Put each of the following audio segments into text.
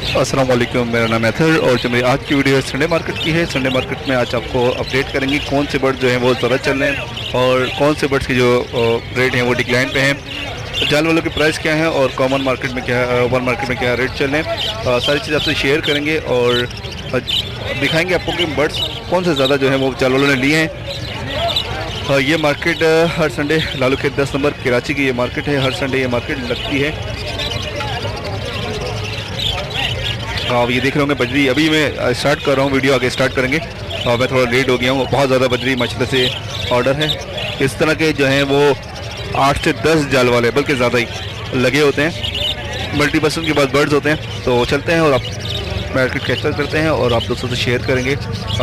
अस्सलाम वालेकुम, मेरा नाम है और जो मेरी आज की वीडियो है संडे मार्केट की है। संडे मार्केट में आज आपको अपडेट करेंगे कौन से बर्ड जो हैं वो ज़्यादा चल रहे हैं और कौन से बर्ड्स की जो रेट हैं वो डिक्लाइन पे हैं, जाल वालों की प्राइस क्या है और कॉमन मार्केट में क्या ओपन मार्केट में क्या रेट चल रहे हैं। सारी चीज़ आपसे शेयर करेंगे और दिखाएंगे आपको कि बर्ड्स कौन से ज़्यादा जो है वो जाल वालों ने लिए हैं। ये मार्केट हर संडे लालू खेत 10 नंबर कराची की ये मार्केट है। हर संडे ये मार्केट लगती है। हाँ, ये देख रहे होंगे बजरी। अभी मैं स्टार्ट कर रहा हूँ, वीडियो आगे स्टार्ट करेंगे। मैं थोड़ा लेट हो गया हूँ। बहुत ज़्यादा बजरी माशाल्लाह से ऑर्डर है। इस तरह के जो हैं वो 8 से 10 जाल वाले बल्कि ज़्यादा ही लगे होते हैं। मल्टीपर्सन के बाद बर्ड्स होते हैं। तो चलते हैं और आप मार्केट कैप्चर करते हैं और आप दोस्तों से शेयर करेंगे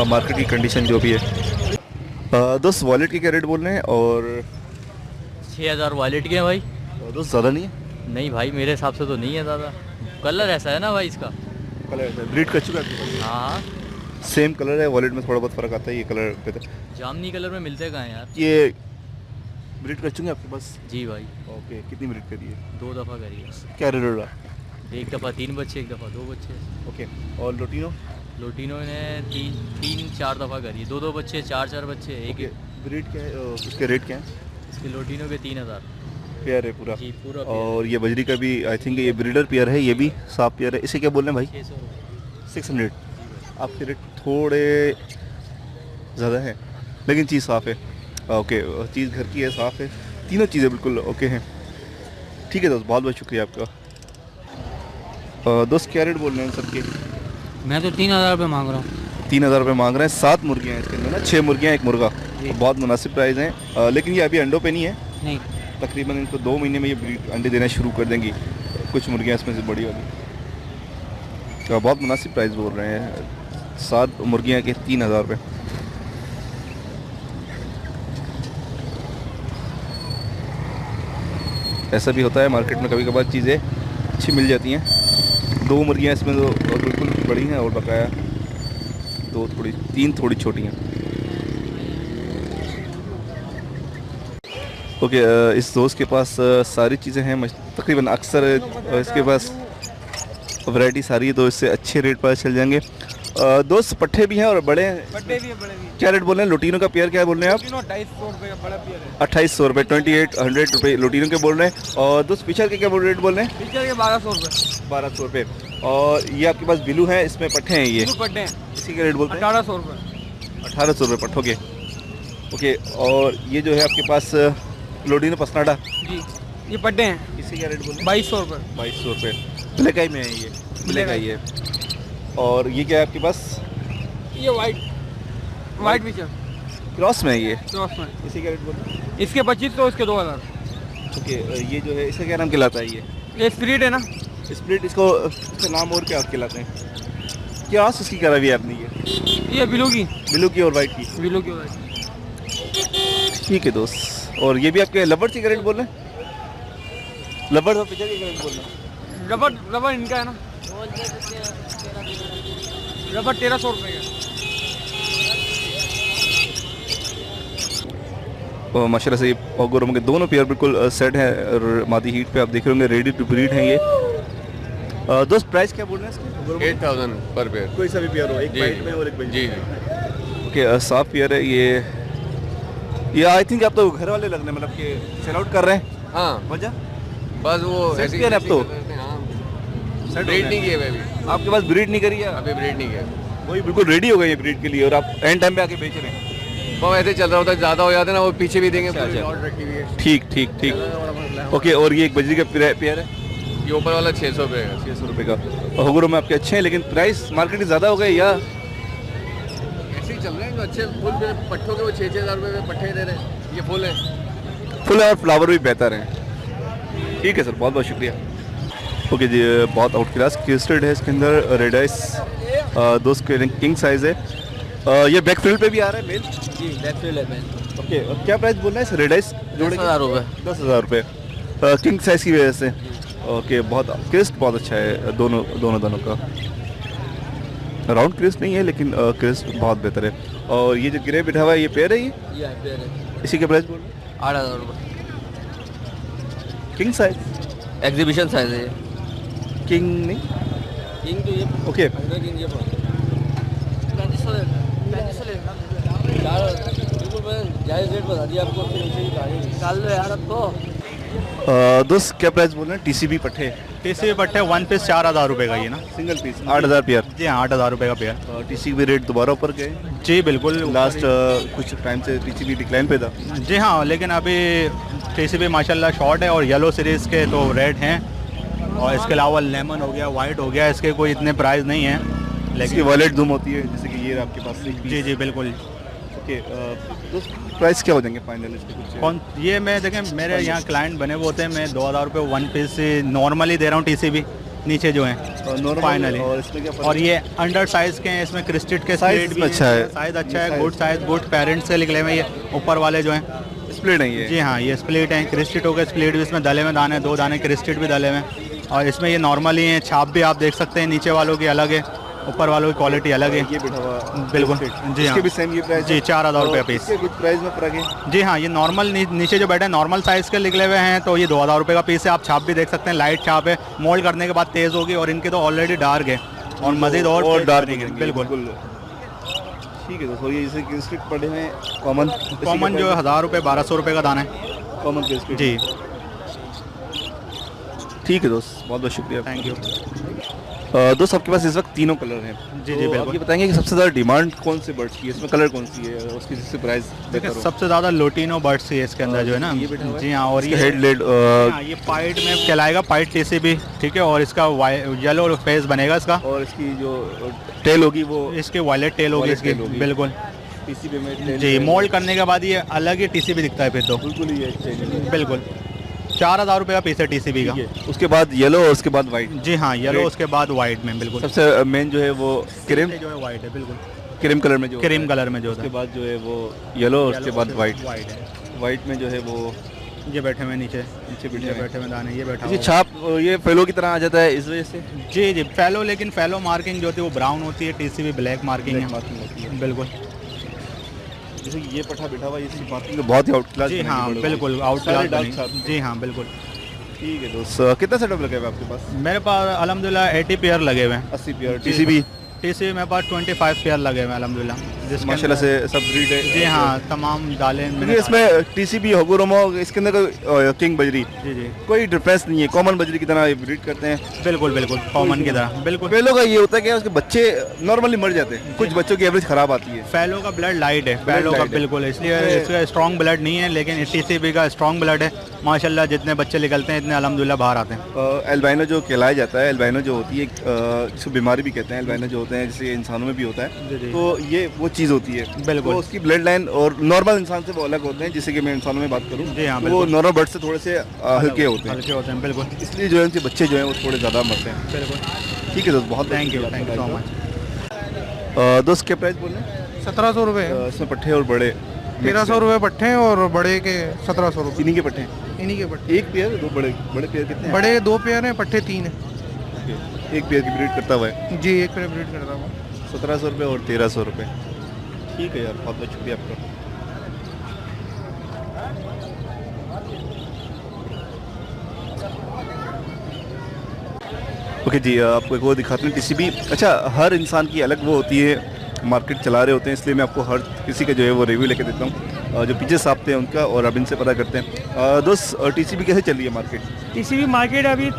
मार्केट की कंडीशन जो भी है। दोस्त वॉलेट के क्या रेट बोल रहे हैं? और 6000 वॉलेट के हैं भाई। दोस्त ज़्यादा नहीं है? नहीं भाई, मेरे हिसाब से तो नहीं है ज़्यादा। कलर ऐसा है ना भाई इसका। कलर ब्रीड कर चुका है? हाँ, सेम कलर है। वॉलेट में थोड़ा बहुत फ़र्क आता है। ये कलर पे तो जामनी कलर में मिलते कहाँ हैं यार। ये ब्रीड कर चुके हैं आपके पास? जी भाई, ओके, कितनी ब्रीड करी है? 2 दफ़ा करी है। क्या रेट हो रहा? एक दफ़ा 3 बच्चे, एक दफ़ा 2 बच्चे। ओके, और लोटिनो? लोटिनो ने 3-4 दफ़ा करी है। 2-2 बच्चे, 4-4 बच्चे, एक ब्रीड क्या है? उसके रेट क्या है? इसके लोटिनो के 3000। पेयर है पूरा? जी पूरा। और ये बजरी का भी आई थिंक ये ब्रीडर पेयर है। ये भी साफ पेयर है। इसे क्या बोल रहे हैं भाई? 600। आपके रेट थोड़े ज़्यादा है लेकिन चीज़ साफ़ है। ओके, चीज़ घर की है, साफ़ है। तीनों चीज़ें बिल्कुल ओके हैं। ठीक है दोस्त, बहुत बहुत शुक्रिया आपका। दोस्त क्या रेट बोल रहे हैं सबके? मैं तो 3000 रुपये मांग रहा हूँ। 3000 रुपये मांग रहे हैं। 7 मुर्गियाँ हैं इसके अंदर ना, 6 मुर्गियाँ 1 मुर्गा। तो बहुत मुनासिब प्राइस हैं। लेकिन ये अभी अंडों पे नहीं है। नहीं, तकरीबन इनको 2 महीने में ये ब्रीड अंडे देना शुरू कर देंगी। कुछ मुर्गियाँ इसमें से बड़ी वाली। तो बहुत मुनासिब प्राइस बोल रहे हैं। 7 मुर्गियाँ के 3000 रुपये। ऐसा भी होता है मार्केट में, कभी कभार चीज़ें अच्छी मिल जाती हैं। 2 मुर्गियाँ इसमें तो बिल्कुल बड़ी हैं और बकाया 3 थोड़ी छोटी हैं। ओके, इस दोस्त के पास सारी चीज़ें हैं तकरीबन। अक्सर इसके पास वैरायटी सारी है तो इससे अच्छे रेट पर चल जाएंगे। दोस्त पट्ठे भी हैं और बड़े हैं? पट्टे भी है, बड़े भी है। क्या रेट बोल रहे हैं? लोटिनो का पेयर क्या बोल रहे हैं आप? 250 रुपये का बड़ा पेयर है। 2800 रुपये, 2800 रुपये लोटिनो के बोल रहे हैं। और दोस्त पिचर के क्या रेट बोल रहे हैं? पिक्चर के 1200 रुपये। 1200 रुपये। और ये आपके पास बिलू है, इसमें पट्ठे हैं। ये पट्टे हैं, इसी का रेट बोलते हैं? 1800 रुपये। 1800 रुपये पट्ठों के। ओके, और ये जो है आपके पास लोटिनो पसनाडा, जी ये पट्टे हैं। इसी का रेट बोल रहे हैं? 2200 रुपये। 2200 रुपये। ब्लैक आई में है ये? ब्लैक आई है। और ये क्या है आपके पास? ये वाइट पिक्चर क्रॉस में है ये? क्रॉस में। इसी का रेट बोल रहे हैं? इसके 2500, इसके 2000। ओके, ये जो है इसका क्या नाम कहलाता है? ये स्प्रिट है ना। स्प्लिट, इसका नाम और क्या कहलाते हैं? क्रॉस इसकी करा हुई है आपने? ये बिलू ब्लू की और वाइट की? की वाइट। ठीक है दोस्त। और ये भी आपके लवर्स की रेट बोल रहे हैं? लवर्स और पिचर की रेट बोल रहे हैं? रबर इनका है ना। रबर 1300 रुपये का। और माशाल्लाह से ओगोरम के दोनों पेयर बिल्कुल सेट हैं और मादी हीट पे आप देख रहे होंगे, रेडी टू ब्रीड हैं ये। दोस्त प्राइस क्या बोल रहे हैं इसके? 8000 पर पेयर। कोई सा भी पेयर हो, एक जी, वाइट में और एक जी। ओके, साफ पेयर है ये आई थिंक आप तो घर वाले लगने मतलब कि सेल आउट कर रहे हैं। हाँ, वजह बस वो सेट ऐसी पेयर है अब तो? ब्रीड नहीं किए अभी। आपके पास ब्रीड नहीं करी है? अभी ब्रीड नहीं किया। वही बिल्कुल रेडी हो गई है ब्रीड के लिए और आप एंड टाइम पे आके बेच रहे हैं। वो ऐसे चल रहा होता है, ज़्यादा हो जाते हैं ना, वो पीछे भी देंगे। अच्छा, पूरी अच्छा। लॉट रखी हुई है। ठीक। ओके, और ये एक बजरी का पेयर है? ये ऊपर वाला 600 रुपये का। 600 रुपये का। और हुगुरो में आपके अच्छे हैं लेकिन प्राइस मार्केट में ज़्यादा हो गए या ऐसे ही चल रहे हैं। जो अच्छे फुल पे पट्टों के वो 6-6 हज़ार रुपये में पट्टे दे रहे हैं। ये फुल है। फुल है और फ्लावर भी बेहतर हैं। ठीक है सर, बहुत बहुत शुक्रिया। ओके जी, बहुत आउट क्लास क्रिस्टेड है इसके अंदर। रेड आइस दोस्त के किंग साइज़ है। ये बैक फील्ड पे भी आ रहा है मेल? जी बैक फील्ड है मेल। ओके, और क्या प्राइस बोल रहे हैं रेड आइस जोड़े? 10,000 रुपये। 10,000 रुपये किंग साइज़ की वजह से। ओके, बहुत क्रिस्ट बहुत अच्छा है दोनों का। राउंड क्रिस्ट नहीं है लेकिन क्रिस्ट बहुत बेहतर है। और ये जो गिरे बिठा हुआ है ये पेयर है? ये पेयर है। इसी के प्राइस बोल रहे हैं? 8,000 रुपये। King size? एग्जीबिशन साइज है। किंग नहीं, किंग तो ये ओके किंग ये 3500 यार बिल्कुल मैं जायज़ रेट बता दिया आपको, फिर उसे ही गाड़ी निकाल लो यार अब तो। दोस्त क्या प्राइस बोल रहे हैं टीसीबी पट्टे? टीसीबी पट्टे 1 पीस 4000 रुपये का ये ना। Single piece 8000 pair. जी हाँ 8000 रुपये का पेयर। टीसीबी रेट दोबारा ऊपर गए? जी बिल्कुल। लास्ट कुछ टाइम से टीसीबी डिक्लाइन पे था। जी हाँ, लेकिन अभी टीसीबी माशाल्लाह शॉर्ट है और येलो सीरीज़ के तो रेड हैं, और इसके अलावा लेमन हो गया, वाइट हो गया, इसके कोई इतने प्राइस नहीं है, इसकी लेकिन वॉलेट धूम होती है जैसे कि ये आपके पास एक जी जी बिल्कुल। ओके दोस्त प्राइस क्या हो जाएंगे फाइनल इसके कुछ? कौन ये मैं देखें मेरे यहाँ क्लाइंट बने हुए होते हैं, मैं 2000 रुपये 1 पीस से नॉर्मली दे रहा हूँ टीसीबी नीचे जो हैं फाइनली। और इसमें क्या और ये अंडर साइज़ के हैं, इसमें क्रिस्टेड के स्प्लिट भी अच्छा है। साइज़ अच्छा है, गुड साइज़, गुड पेरेंट्स से निकले हुए ये ऊपर वाले जो हैं स्प्लिट नहीं है? जी हाँ ये स्प्लिट हैं, क्रिस्टेड हो गए, स्प्लिट भी इसमें डले में दाने, 2 दाने क्रिस्टेड भी डले में, और इसमें ये नॉर्मली हैं, छाप भी आप देख सकते हैं, नीचे वालों की अलग है, ऊपर वालों की क्वालिटी अलग है। ये बैठा हुआ बिल्कुल जी इसके हाँ भी सेम ये प्राइस? जी 4000 रुपये पीस। इसके कुछ प्राइस में फर्क है? जी हाँ ये नॉर्मल नीचे जो बैठे हैं नॉर्मल साइज़ के निकले हुए हैं, तो ये 2000 रुपये का पीस है। आप छाप भी देख सकते हैं, लाइट छाप है, मोल्ड करने के बाद तेज़ होगी, और इनके तो ऑलरेडी डार्क है और मज़ीद और डार्क है। बिल्कुल ठीक है दोस्तों, ये जैसे क्रिस्टेड पड़े हैं कॉमन जो 1000 रुपये 1200 रुपये का दाना है कॉमन क्रिस्टेड। जी। ठीक है दोस्त, बहुत बहुत शुक्रिया। Thank you. दोस्त आपके पास इस वक्त तीनों कलर हैं। जी तो जी आप बिल्कुल। ये बताएंगे कि सबसे ज़्यादा डिमांड कौन से बर्ड्स की है, इसमें कलर कौन सी है, उसकी जिससे प्राइस देखिए सबसे ज़्यादा लोटिनो बर्ड्स ही है इसके अंदर जो है ना। ये बैठा हुआ है? जी हाँ, और ये हेड लेड हाँ, ये पाइट में कहलाएगा, पाइट टीसीबी, ठीक है, और इसका येलो फेस बनेगा इसका, और इसकी जो टेल होगी वो इसकी वायलेट टेल होगी Violet इसकी tail होगी। बिल्कुल टीसीबी में tail जी। है। मोल्ड करने के बाद ये अलग ही टीसीबी दिखता है फिर तो बिल्कुल ही है। बिल्कुल। 4000 रुपये का पीस है टीसीबी का। उसके बाद येलो और उसके बाद वाइट। जी हाँ येलो, Red। उसके बाद वाइट में बिल्कुल। सबसे मेन जो है वो क्रीम जो है वाइट है बिल्कुल, क्रीम कलर में जो क्रीम कलर में जो उसके होता बाद जो है वो येलो और उसके बाद वाइट। वाइट है। वाइट में जो है वो ये बैठे हुए नीचे बैठे हुए बैठे हुए दाने, ये बैठा ये हुआ है। छाप ये फेलो की तरह आ जाता है इस वजह से। जी जी फैलो, लेकिन फैलो मार्किंग जो होती है वो ब्राउन होती है, टीसीबी ब्लैक मार्किंग Black है marking होती है। बिल्कुल। जैसे कि ये पठा बैठा हुआ है, इसकी मार्किंग तो बहुत ही आउट क्लास। जी हाँ बिल्कुल आउट सारे क्लास dark छाप। जी हाँ बिल्कुल। ठीक है दोस्त, कितना सेटअप लगे हुए आपके पास? मेरे पास अल्हम्दुलिल्लाह 80 पेयर लगे हुए हैं। 80 पेयर टीसीबी। टीसीबी मेरे पास 25 पेयर लगे हुए हैं अल्हम्दुलिल्लाह, जिसके माशाल्लाह से सब ब्रीड है। जी हाँ तमाम डाले क्योंकि इसमें टीसीबी होगोरोमो, इसके अंदर कोई किंग बजरी जी जी कोई डिफरेंस नहीं है, कॉमन बजरी की तरह ब्रीड करते हैं। बिल्कुल बिल्कुल कॉमन की तरह बिल्कुल। फेलो का ये होता है कि उसके बच्चे नॉर्मली मर जाते हैं, कुछ बच्चों की एवरेज खराब आती है। फैलो का ब्लड लाइट है, फैलो का light है। बिल्कुल, इसलिए इसका स्ट्रॉन्ग ब्लड नहीं है, लेकिन टीसीबी का स्ट्रॉन्ग ब्लड है माशाल्लाह। जितने बच्चे निकलते हैं इतने अल्हम्दुलिल्लाह बाहर आते हैं। एल्बाइनो जो कहलाया जाता है, एल्बाइनो जो होती है जिसको बीमारी भी कहते हैं, एल्बाइनो जो होते हैं जैसे इंसानों में भी होता है, जी, जी। तो ये वो चीज़ होती है। बिल्कुल। तो उसकी ब्लड लाइन और नॉर्मल इंसान से वो अलग होते हैं, जैसे कि मैं इंसानों में बात करूँ जी हाँ, तो वो बिल्कुल। नॉर्मल बर्ड से थोड़े से हल्के होते हैं, हल्के होते हैं बिल्कुल इसलिए जो है उनके बच्चे जो हैं वो थोड़े ज़्यादा मरते हैं। बिल्कुल। ठीक है दोस्त, बहुत थैंक यू सो मच। दोस्त क्या प्राइस बोल रहे हैं? 1700 रुपये, इसमें पट्टे और बड़े 1300 रुपये पट्टे हैं और बड़े के 1700 रुपये। इन्हीं के पट्टे हैं? इन्हीं के पट्टे। एक पेयर, दो बड़े बड़े पेयर कितने हैं? बड़े 2 पेयर हैं, पट्टे 3 हैं। एक पेयर की ब्रीड करता हुआ है जी एक पेयर ब्रीड करता हूँ। 1700 रुपये और 1300 रुपये। ठीक है यार, बहुत बहुत शुक्रिया आपका। ओके जी, आपको एक और दिखाते हैं टीसीबी। अच्छा, हर इंसान की अलग वो होती है, मार्केट चला रहे होते हैं, इसलिए मैं आपको हर किसी का जो है वो रिव्यू लेके देता हूँ, जो पीछे साहब थे उनका, और अब इनसे पता करते हैं। दोस्त टीसीबी कैसे चल रही है मार्केट? टीसीबी मार्केट अभी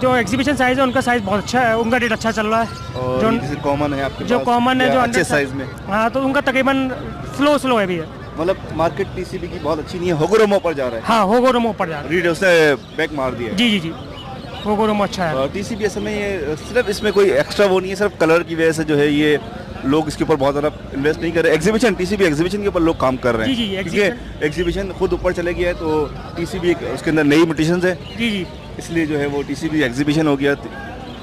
जो एग्जीबिशन साइज है उनका साइज बहुत अच्छा है, उनका रेट अच्छा चल रहा है। और जो जैसे कॉमन है आपके जो पास, कॉमन है या जो अच्छे अंडर साइज में, हाँ तो उनका तकरीबन स्लो है अभी। मतलब मार्केट टीसीबी की बहुत अच्छी नहीं है, होगोरोमो पर जा रहा है। हाँ होगोरोमो ऊपर जा रहा रीड उसने बैक मार दिया है। जी जी जी होगोरोमो अच्छा है। टीसीबी असल में ये सिर्फ इसमें कोई एक्स्ट्रा वो नहीं है, सिर्फ कलर की वजह से जो है ये लोग इसके ऊपर बहुत ज़्यादा इन्वेस्ट नहीं कर रहे। एग्जीबिशन, टीसीबी एग्जीबिशन के ऊपर लोग काम कर रहे हैं। जी, जी, क्योंकि एग्जीबिशन खुद ऊपर चले गया है, तो टीसीबी उसके अंदर नई म्यूटेशंस है, जी जी इसलिए जो है वो टीसीबी एग्जीबिशन हो गया।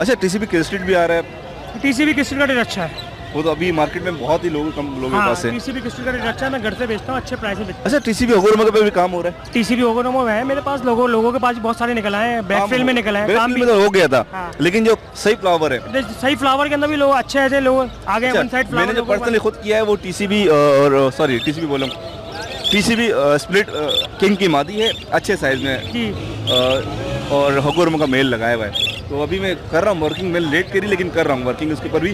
अच्छा, टीसीबी क्रिस्टेड भी आ रहा है, टीसीबी क्रिस्टल का रेट अच्छा है। वो तो अभी मार्केट में बहुत ही कम लोगों के हाँ पास है। टीसीबी क्रिस्टल का रेट अच्छा है, मैं घर से बेचता हूँ, अच्छे प्राइस में बेचता अच्छा, टीसीबी होगोरोमो पे भी काम हो रहा है? हूँ। टीसीबी होगोरोमो है मेरे पास, लोगों के पास भी बहुत सारे निकल आए हैं, बैकफील्ड में निकल आए हैं, काम बैकफील्ड भी में तो हो गया था, हाँ। लेकिन जो सही फ्लावर है, सही फ्लावर के अंदर भी लोग अच्छे ऐसे लोग आ गए। वन साइड अच्छा, मैंने जो फ्लावर पर्सनली खुद किया है वो टीसीबी और सॉरी टीसीबी बोलूँ, टीसीबी स्प्लिट किंग की मादी है, अच्छे साइज में। जी और होगोरोमो का मेल लगाया हुआ है। तो अभी मैं कर रहा हूँ वर्किंग, मैं लेट करी लेकिन कर रहा हूँ वर्किंग उसके ऊपर भी।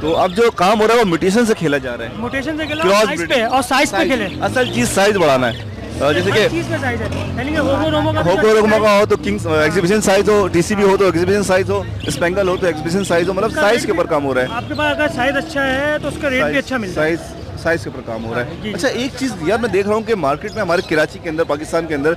तो अब जो काम हो रहा है वो म्यूटेशन से खेला जा रहा है, मोटेशन से खेला Cross साइज breeding। पे और साइज पे खेले। असल चीज़ साइज बढ़ाना है। जैसे कि चीज का साइज है, यानी कि होगोरोमो का होगोरोमो का हो तो किंग्स एग्जीबिशन साइज हो, टीसीबी हो तो एग्जीबिशन साइज हो, स्पेंगल हो तो एग्जीबिशन साइज हो, मतलब साइज के ऊपर काम हो रहा है। आपके पास अगर साइज अच्छा है तो उसका रेट भी अच्छा मिलता है। साइज के ऊपर काम हो रहा जी। है। अच्छा एक चीज़ यार मैं देख रहा हूँ कि मार्केट में हमारे कराची के अंदर, पाकिस्तान के अंदर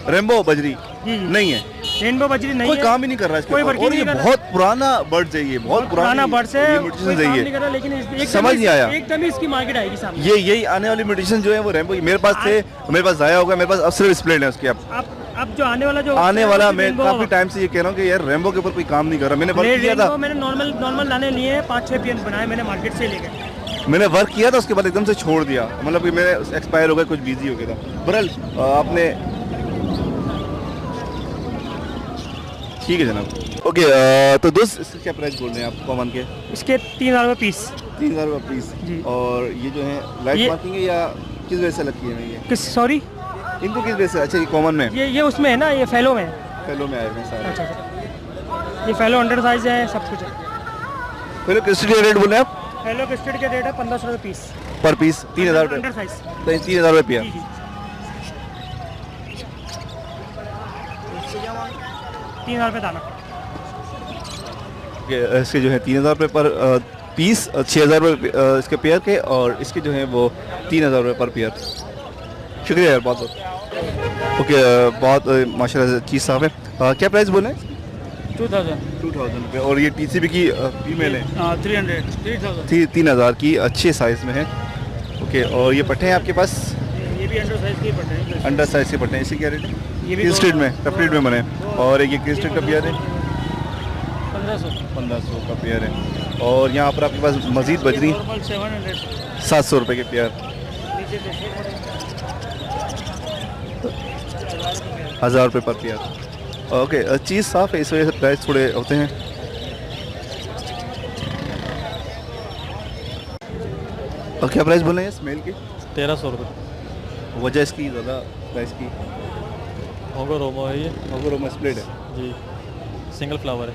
रेम्बो बजरी नहीं है, रेनबो बजरी नहीं कोई है, काम ही नहीं कर रहा है इसके कोई ऊपर। working और ये नहीं कर रहा। बहुत पुराना बर्ड चाहिए, बहुत पुराना बर्ड से ये कोई म्यूटेशन काम नहीं चाहिए। कर रहा, लेकिन एक समझ नहीं आया। एकदम ही इसकी मार्केट आएगी सामने। ये यही आने वाली म्यूटेशन जो है वो रेम्बो मेरे पास थे, मेरे पास जाया होगा, मेरे पास अब सिर्फ स्प्लेंड है उसके। अब जो आने वाला आने वाला मैं रेनबो काफी टाइम से ये कह रहा हूँ कि यार रेम्बो के ऊपर कोई काम नहीं कर रहा। मैंने वर्क किया था, रेनबो मैंने नॉर्मल लाने लिए 5-6 पीएन बनाए मैंने मार्केट से लेके। मैंने वर्क किया था, उसके बाद एकदम से छोड़ दिया, मतलब कि मेरे एक्सपायर हो गया, कुछ बिजी हो गया था। बहरहाल आपने ठीक है जनाब। ओके तो दोस्त इसके क्या प्राइस बोल रहे हैं आप कॉमन के? इसके 3000 रुपये पीस। 3000 रुपये पीस। जी। और ये जो है लाइट ये- मार्किंग है या किस वजह से लगती है ये? किस सॉरी इनको किस वजह से? अच्छा ये कॉमन में ये उसमें है ना, ये फेलो में है। फेलो में आए हुए हैं सारे। अच्छा, ये फेलो अंडर साइज है, सब कुछ है। फेलो किस रेट बोल रहे हैं आप? फेलो क्रिस्टेड के रेट है 1500 रुपये पीस। पर पीस 3000 अंडर रुपये। साइज 3000 रुपये। 3000 रुपये दाना। इसके जो है 3000 रुपये पर पीस, 6000 रुपये इसके पेयर के, और इसके जो है वो 3000 रुपये पर पेयर। शुक्रिया यार बहुत बहुत। ओके बहुत माशाल्लाह चीज़ साफ है। क्या प्राइस बोले? 2000 रुपये। और ये टीसीबी की फीमेल है 3000 3000 की, अच्छे साइज़ में है। ओके और ये पट्टे हैं आपके पास? ये भी अंडर साइज के पड़ते हैं। अंडर साइज़ के पट्टे हैं। इसी क्या रेट है? ये भी किस स्ट्रीट में? टफरीट में बने। और ये किस स्ट्रीट का पेयर है? 1500 का पेयर है। और यहाँ पर आपके पास मजीद बजरी 700 रुपये के पेयर, 1000 रुपये पर पेयर। ओके चीज़ साफ़ है, इस वजह से प्राइस थोड़े होते हैं। और क्या प्राइस बोले हैं स्मेल की? 1300 रुपये। वजह इसकी ज़्यादा प्राइस की? होगोरोमो है ये। होगोरोमो स्प्लिट है जी, सिंगल फ्लावर है।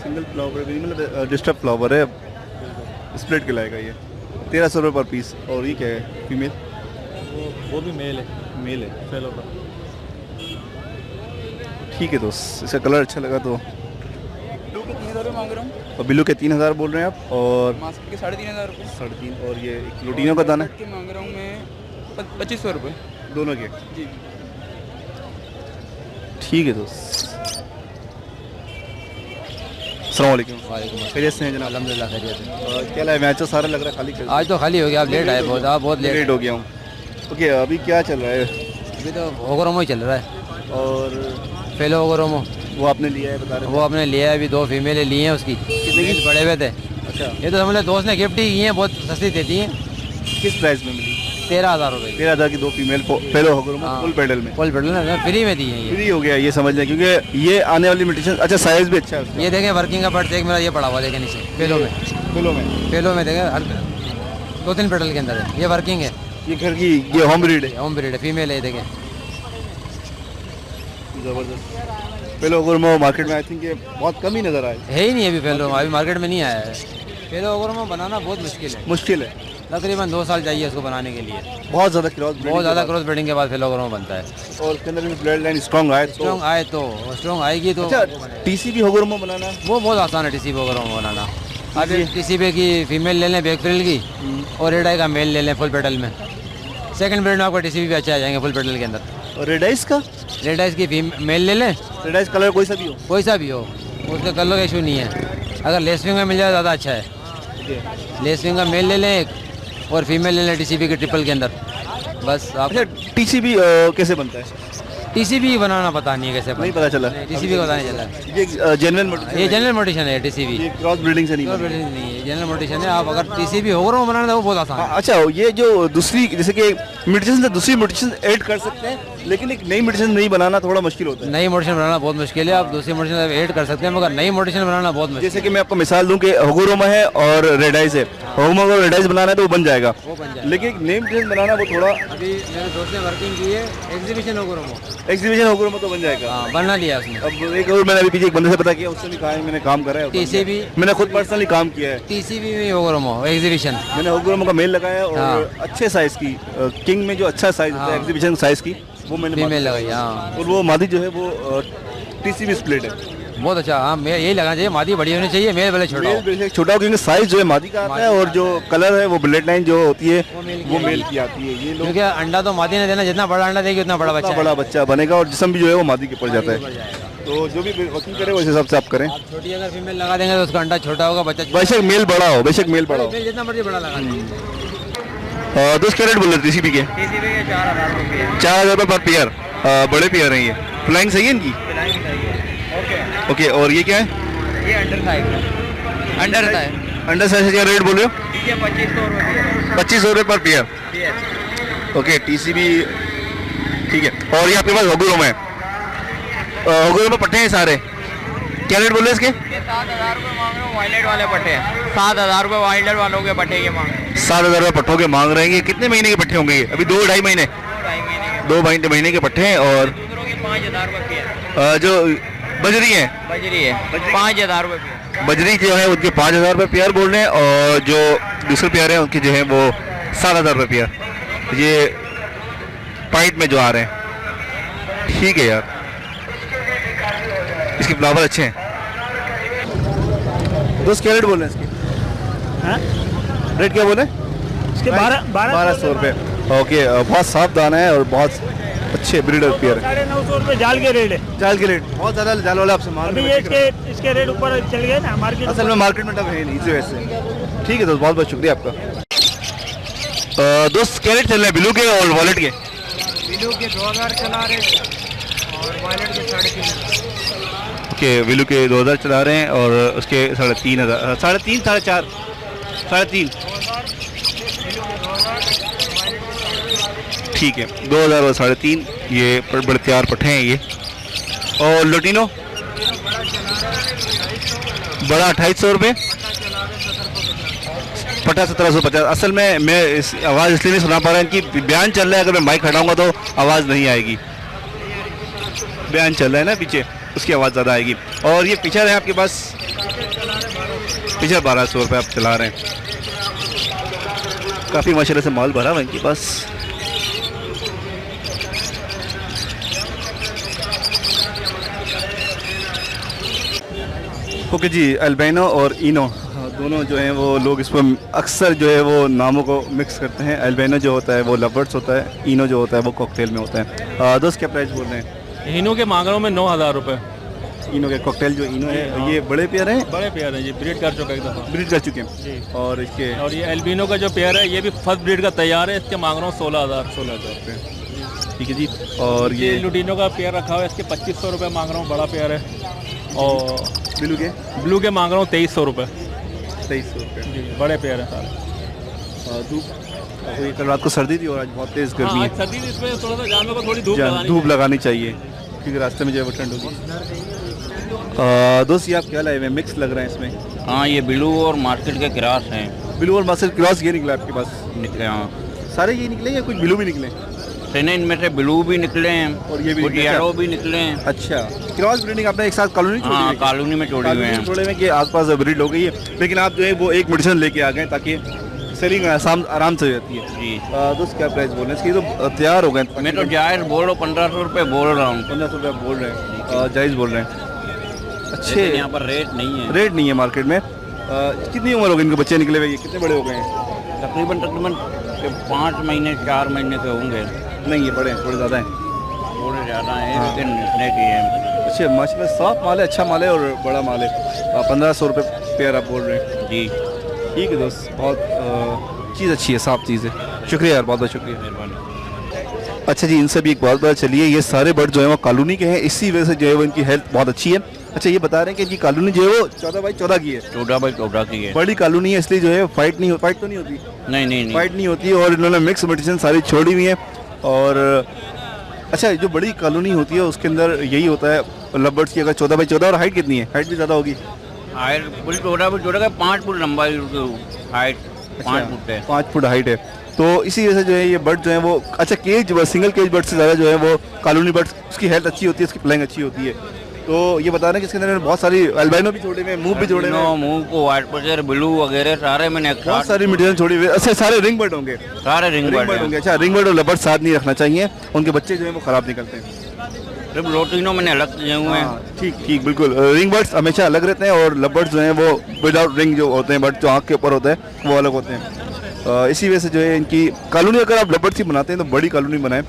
सिंगल फ्लावर भी मतलब डिस्टर्ब फ्लावर है, स्प्लिट के लाएगा ये। 1300 रुपये पर पीस। और ये क्या है फीमेल? वो भी मेल है, मेल है। फेलो का। ठीक है दोस्त, इसका कलर अच्छा लगा तो। ब्लू के 3000 रुपये मांग रहा हूँ। और बिल्लू के 3000 बोल रहे हैं आप, और मास्क के 3500 रुपये। 3.5। और ये लुटीनों का दाना के मांग रहा हूँ मैं 2500 रुपये। दोनों के? जी। ठीक है दोस्त। अस्सलाम वालेकुम। खैरियत से हैं जनाब? अल्हम्दुलिल्लाह खैरियत है। क्या लाए? मैच तो सारा लग रहा है खाली। आज तो खाली हो गया, आप लेट आए बहुत, आप बहुत लेट हो गया हूँ। ओके अभी क्या चल रहा है? अभी तो होगोरोमो ही चल रहा है। और फेलो होगोरोमो वो आपने लिया है बता रहे वो आपने लिया है, अभी 2 फीमेलें ली हैं उसकी। कितने की? बड़े हुए थे। अच्छा ये तो समझ लो दोस्त ने गिफ्ट ही की हैं, बहुत सस्ती देती हैं। किस प्राइस में मिली? 13,000 रुपये। 13,000 की 2 फीमेल फेलो होगोरोमो हाँ। फुल पेडल में। फुल पेडल में फ्री में दी हैं ये। फ्री हो गया ये समझ लें, क्योंकि ये आने वाली म्यूटेशन। अच्छा साइज भी अच्छा है उसका। ये देखें वर्किंग का बर्ड एक मेरा ये पड़ा हुआ देखें नीचे फेलो में। फेलो में देखें हर 2-3 पेडल के अंदर है, ये वर्किंग है। ये घर की ये होम ब्रीड है? होम ब्रीड है, फीमेल है, देखें ज़बरदस्त। फेलो होगोरोमो मार्केट में आई थिंक ये बहुत कम ही नज़र आए। है ही नहीं अभी फेलो, अभी मार्केट में नहीं आया है। फेलो होगोरोमो बनाना बहुत मुश्किल है, मुश्किल है। तकरीबन 2 साल चाहिए उसको बनाने के लिए। बहुत ज़्यादा क्रॉस बहुत ज़्यादा क्रॉस ब्रीडिंग के बाद फेलो होगोरोमो बनता है। और उसके अंदर भी ब्लड लाइन स्ट्रॉन्ग आए तो। स्ट्रॉन्ग आए तो स्ट्रॉन्ग आएगी तो। अच्छा टीसीबी होगोरोमो बनाना वो बहुत आसान है टीसीबी होगोरोमो बनाना। आप टीसीबी की फीमेल ले लें बैक फ्रिल की, और रेड आई का मेल ले लें फुल पेडल में। सेकंड ब्रीड में आपका टीसीबी भी अच्छा आ जाएंगे फुल पेडल के अंदर। और रेड आइस का? रेड आइस की मेल ले लें, रेड आइस कलर कोई सा भी हो? कोई सा भी हो, उसका कलर का इशू नहीं है। अगर लेसविंग में मिल जाए ज़्यादा अच्छा है। लेसविंग का मेल ले लें एक, और फीमेल ले लें टीसीबी के ट्रिपल के अंदर, बस आप। अच्छा टीसीबी कैसे बनता है? टीसीबी बनाना पता नहीं है कैसे नहीं पता चला? टीसीबी का पता नहीं चला। ये जेन्युइन ये जनरल मोटिशन है टीसीबी, ये क्रॉस ब्रीडिंग से नहीं बना। नहीं है, जनरल मोटिशन है। आप अगर टीसीबी होगोरोमो बनाना है वो बहुत आसान है। अच्छा ये जो दूसरी जैसे कि म्यूटेशन से दूसरी म्यूटेशन ऐड कर सकते हैं, लेकिन एक नई म्यूटेशन नहीं बनाना थोड़ा मुश्किल होता है। नई मोटिशन बनाना बहुत मुश्किल है। आप दूसरी मोटिशन ऐड कर सकते हैं, मगर नई मोटिशन बनाना बहुत मुश्किल जैसे कि मैं आपको मिसाल दूं कि होगोरोमो है और रेड आइस है, होम अगर एडवर्टाइज बनाना है तो वो बन जाएगा, वो बन जाएगा। लेकिन नेम प्लेट बनाना वो थोड़ा अभी मेरे दोस्त ने वर्किंग की है, एग्जीबिशन होगा एग्जीबिशन होगा में तो बन जाएगा। हाँ बना लिया उसने। अब एक और मैंने अभी पीछे एक बंदे से पता किया, उसने भी कहा है मैंने काम करा है, टीसीबी मैंने खुद पर्सनली काम किया है, टीसीबी में होगा एग्जीबिशन। मैंने होगुरमो का मेल लगाया और हाँ। अच्छे साइज की किंग में जो अच्छा साइज होता है हाँ। एग्जीबिशन साइज की वो मैंने फीमेल लगाई। हाँ और वो मादी जो है वो टीसीबी स्प्लिट है। बहुत अच्छा। हाँ मैं यही लगाना चाहिए, मादी बड़ी होनी चाहिए, मेल भले छोटा हो। मेल बेशक छोटा हो, क्योंकि साइज जो है मादी का आता है और जो कलर है वो ब्लड लाइन जो होती है वो मेल की आती है। ये लोग क्योंकि अंडा तो मादी ने देना, जितना बड़ा अंडा देगी उतना बड़ा बच्चा बड़ा बच्चा बनेगा और जिस्म भी जो है वो मादी के पड़ जाता है। तो जो भी वर्किंग करे उस हिसाब से आप करें। छोटी अगर फीमेल लगा देंगे तो उसका अंडा छोटा होगा, बच्चा बेशक मेल बड़ा हो, बेशक मेल बड़ा हो। जितना मर्जी बड़ा लगा दोस्त क्या रेट बोल रहे थे टीसीबी के? 4,000 रुपये पर पेयर। बड़े पेयर हैं ये, फ्लाइंग सही है इनकी? ओके और ये क्या है? ये अंडर था अंडर साइज क्या रेट बोल रहे हो? 2500 रुपये पर पेयर। ओके टीसीबी ठीक है। और ये आपके पास होगुरमो है, होगुरमो पट्टे हैं सारे, क्या रेट बोल रहे हैं इसके? 7,000 रुपये मांग रहे हो, वायलेट वाले पट्टे हैं 7,000 रुपये वाइल्डर वालों के पट्टे ये मांग 7,000 रुपये पट्टों के मांग रहे हैं। ये कितने महीने के पट्टे होंगे ये? अभी 2-2.5 महीने, 2 महीने के पट्टे हैं। और 5,000 रुपये जो बजरी है, बजरी है 5,000 रुपये। बजरी जो है उनके 5,000 रुपये पेयर बोल रहे हैं और जो दूसरे पेयर हैं उनके जो है वो 7,000 रुपये पेयर। ये पाइट में जो आ रहे हैं ठीक है यार, इसके फ्लावर अच्छे हैं। दोस्त क्या रेट बोल रहे हैं इसके? रेट क्या बोले? इसके 1200 रुपये। ओके बहुत साफ दाना है और बहुत अच्छे ब्रीडर पेयर है। 950 रुपये जाल के रेट है। जाल के रेट बहुत ज़्यादा जाल वाले आपसे मांग अभी रहे ये इसके रेट ऊपर चल गए ना मार्केट। असल में मार्केट में टफ है नहीं इसी वजह से। ठीक है दोस्त, बहुत बहुत शुक्रिया आपका। दोस्त क्या रेट चल रहे हैं बिलू के और वॉलेट के? बिलू के 2,000 चला रहे और वायलेट के 3,500। ओके बिलू के 2,000 चला रहे हैं और उसके 3,500, 3,500, 4,500, 3,500 ठीक है। 2,000 और 3,500 ये बड़े तैयार पट्टे हैं ये। और लोटिनो बड़ा 2,800 रुपये, पट्टा 1,750। असल में मैं इस आवाज़ इसलिए नहीं सुना पा रहा हूँ कि बयान चल रहा है, अगर मैं माइक हटाऊंगा तो आवाज़ नहीं आएगी। बयान चल रहा है ना पीछे, उसकी आवाज़ ज़्यादा आएगी। और ये पिचर है आपके पास, पिचर 1,200 रुपये आप चला रहे हैं। काफ़ी माशाल्लाह से माल भरा हुआ है इनके पास। ओके जी, अल्बिनो और इनो दोनों जो हैं वो लोग इस पर अक्सर जो है वो नामों को मिक्स करते हैं। अल्बिनो जो होता है वो लवर्स होता है, इनो जो होता है वो कॉकटेल में होता है। दोस्त क्या प्राइस बोल रहे हैं? इनो के मांग रहा हूँ मैं 9,000 रुपये। इनो के कॉकटेल जो इनो है ये बड़े पेयर हैं? बड़े पेयर हैं, ये ब्रीड कर चुका है एक दफ़ा, ब्रीड कर चुके हैं। और इसके और ये एल्बिनो का जो पेयर है ये भी फर्स्ट ब्रीड का तैयार है, इसके मांग रहा हूँ 16,000 रुपये। ठीक है जी। और ये लुटिनो का पेयर रखा हुआ है, इसके 2,500 रुपये मांग रहा हूँ, बड़ा पेयर है। और ब्लू के मांग रहा हूँ 2,300 रुपये। 2,300 रुपये जी, बड़े पेयर हैं सारे। धूप कल रात को सर्दी थी और आज बहुत तेज़ गर्मी है। सर्दी इसमें थोड़ा सा जानवर को थोड़ी धूप लगानी चाहिए क्योंकि रास्ते में जो है वो ठंड होगी। दोस्त ये आप क्या लाए हुए? मिक्स लग रहा है इसमें। हाँ ये ब्लू और मार्केट के क्रॉस हैं। ब्लू और मार्केट क्रॉस ये निकला आपके पास? निकले हाँ सारे ये निकले या कुछ ब्लू भी निकले? इनमें से ब्लू भी निकले हैं और ये भी येलो भी निकले हैं। अच्छा, क्रॉस ब्रीडिंग आपने एक साथ कॉलोनी छोड़ी? हाँ कॉलोनी में छोड़े हुए हैं, छोड़े हुए कि आसपास ब्रीड हो गई है, लेकिन आप जो है वो एक मेडिसिन लेके आ गए ताकि सेलिंग आराम से हो जाती है। जी दोस्त क्या प्राइस बोल रहे हैं इसकी? तो तैयार हो गए। मैं तो जायज़ बोल रहा हूँ, 1,500 रुपये बोल रहा हूँ। 1,500 रुपये बोल रहे हैं, जायज़ बोल रहे हैं। अच्छे यहाँ पर रेट नहीं है, रेट नहीं है मार्केट में। कितनी उम्र हो गई इनके बच्चे निकले हुए? कितने बड़े हो गए हैं? तकरीबन 5 महीने 4 महीने के होंगे। नहीं ये बड़े हैं, थोड़े ज़्यादा हैं, थोड़े ज़्यादा हैं लेकिन निकले की है। अच्छे माशाल्लाह साफ माल है, अच्छा माल है और बड़ा माल है। 1,500 रुपये पेयर आप बोल रहे हैं? जी ठीक है दोस्त, बहुत चीज़ अच्छी है, साफ चीज़ है। शुक्रिया यार, बहुत बहुत शुक्रिया, मेहरबानी। अच्छा जी, इनसे भी एक बात पता चली है, ये सारे बर्ड जो है वो कॉलोनी के हैं, इसी वजह से जो है वो इनकी हेल्थ बहुत अच्छी है। अच्छा ये बता रहे हैं कि इनकी कॉलोनी जो है वो 14x14 की है? 14x14 की है, बड़ी कॉलोनी है, इसलिए जो है फाइट तो नहीं होती। नहीं फाइट नहीं होती और इन्होंने मिक्स मेडिसिन सारी छोड़ी हुई है। और अच्छा जो बड़ी कॉलोनी होती है उसके अंदर यही होता है लवर्स की, अगर 14x14। और हाइट कितनी है? हाइट भी ज़्यादा होगी? हाइट 14x14 का 5 फुट लंबाई हाइट। 5 फुट है। 5 फुट हाइट है। तो इसी वजह से जो है ये बर्ड जो है वो अच्छा केज सिंगल केज बर्ड से ज़्यादा जो है वो कॉलोनी बर्ड उसकी हेल्थ अच्छी होती है, उसकी फ्लाइंग अच्छी होती है। तो ये बता रहे हैं कि इसके अंदर बहुत सारी अल्बाइनो भी जोड़े हुए हैं, मूव भी जोड़े हुए हैं, मूव को व्हाइट पचर ब्लू वगैरह सारे मैंने बहुत सारी मटेरियल छोड़ी हुई है। अच्छा सारे रिंग बर्ड होंगे? सारे रिंग बर्ड होंगे। अच्छा रिंग बर्ड और लबर्ड साथ नहीं रखना चाहिए, उनके बच्चे जो है वो खराब निकलते हैं। लोटिनो मैंने अलग किए हुए हैं। ठीक ठीक बिल्कुल। रिंग बर्ड्स हमेशा अलग रहते हैं और लबर्ड्स जो हैं वो विदाउट रिंग जो होते हैं, बट जो आँख के ऊपर होते हैं वो अलग होते हैं। इसी वजह से जो है इनकी कॉलोनी अगर आप लबर्ड्स की बनाते हैं तो बड़ी कॉलोनी बनाएं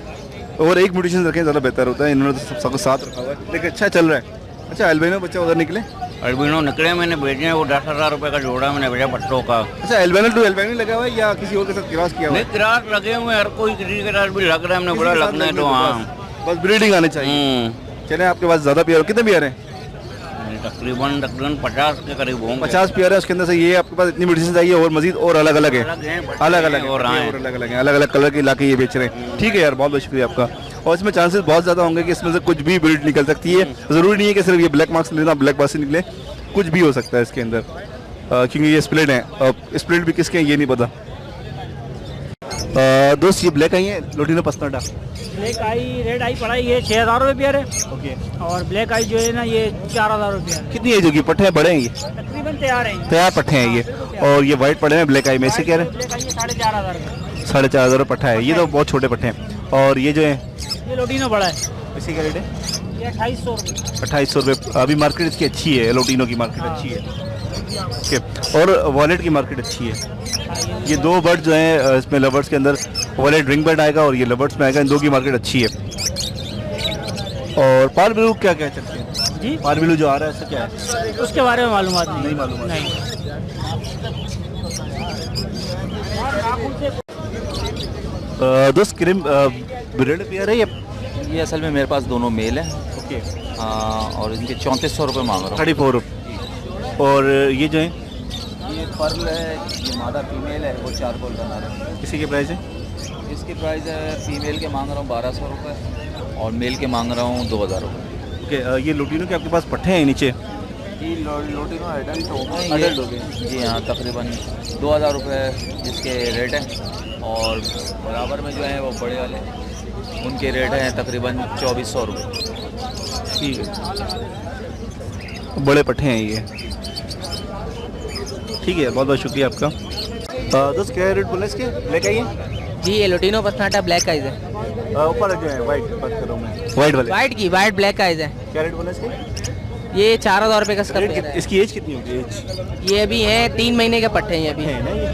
और एक म्यूटेशन रखें, ज़्यादा बेहतर होता है। इन्होंने तो सबको साथ रखा हुआ है लेकिन अच्छा चल रहा है। अच्छा एल्बिनो बच्चा उधर निकले? अल्बिनो निकले मैंने भेजे हैं, वो 10,000 रुपये का जोड़ा मैंने भेजा पट्टों का। अच्छा एल्बिनो टू एल्बिनो लगा हुआ है या किसी और के साथ क्रॉस किया हुआ है? नहीं क्रॉस लगे हुए हैं, हर कोई किसी के साथ भी लग रहा है, हमने बड़ा लगना है तो हाँ बस ब्रीडिंग आने चाहिए। चले आपके पास ज़्यादा पेयर कितने पेयर हैं? तकरीबन 50 के करीब होंगे। 50 पेयर है, उसके अंदर से ये आपके पास इतनी मेडिसिन चाहिए और मजीद और अलग अलग है, अलग अलग और अलग अलग कलर के लाके ये बेच रहे हैं। ठीक है यार, बहुत बहुत शुक्रिया आपका। और इसमें चांसेस बहुत ज़्यादा होंगे कि इसमें से कुछ भी ब्रीड निकल सकती है। ज़रूरी नहीं है कि सिर्फ ये ब्लैक मार्क्स लेना, ब्लैक मार्क्स निकले, कुछ भी हो सकता है इसके अंदर, क्योंकि ये स्प्लिट है। स्प्लिट भी किसके हैं ये नहीं पता। दोस्त ये ब्लैक आई है लोटिनो पसनाटा? ब्लैक आई रेड आई पड़ा ये 6,000 रुपये पेयर है। ओके। और ब्लैक आई जो है ना ये 4,000 रुपये है। कितनी एज होगी? पट्टे बड़े हैं ये? तकरीबन तैयार है, तैयार पट्टे हैं ये। और ये वाइट पड़े हैं ब्लैक आई में, इसे कह रहे हैं? ब्लैक आई 4,500 का। 4,500 पट्टा है ये, तो बहुत छोटे पट्टे हैं। और ये जो है ये लोटिनो बड़ा है, इसी का रेट है? ये 2,800 रुपये। 2,800 रुपये। अभी मार्केट इसकी अच्छी है, लोटिनो की मार्केट अच्छी है। ओके। और वॉलेट की मार्केट अच्छी है। ये दो बर्ड जो हैं इसमें लवर्स के अंदर, वॉलेट रिंग बर्ड आएगा और ये लवर्स में आएगा, इन दो की मार्केट अच्छी है। और पार ब्लू क्या क्या चलते हैं जी? पार ब्लू जो आ रहा है इसका क्या है? उसके बारे में मालूमात नहीं मालूम नहीं। दोस्त क्रीम ब्रेड पेयर है ये असल में मेरे पास दोनों मेल हैं। ओके। और इनके 3400 रुपये मांग रहा हूँ। 34 रुपये। और ये जो है ये पर्ल है, ये मादा फीमेल है, वो 4 गोल बना रहा है। इसी के प्राइस है? इसकी प्राइस है फीमेल के मांग रहा हूँ 1,200 रुपये और मेल के मांग रहा हूँ 2,000 रुपये। ओके। ये लोटिनो के आपके पास पट्टे हैं नीचे? ये लोटिनो एडल्ट हो गए, एडल्ट हो गए जी हाँ। तकरीबन 2,000 रुपये इसके रेट हैं और बराबर में जो है वो बड़े वाले उनके रेट हैं तकरीबन 2,400 रुपये। ठीक है, बड़े पट्टे हैं ये। ठीक है, बहुत बहुत शुक्रिया आपका। दोस्त क्या रेट बोले इसके? ब्लैक आई है जी, ये लोटिनो पसनाटा ब्लैक आइज है। ऊपर जो है वाइट बात कर रहा हूँ मैं, वाइट वाले। वाइट ब्लैक आइज है। क्या रेट बोले इसके? ये 4,000 रुपये का इसका पेयर है। इसकी एज कितनी होगी? एज ये अभी है 3 महीने के पट्टे हैं अभी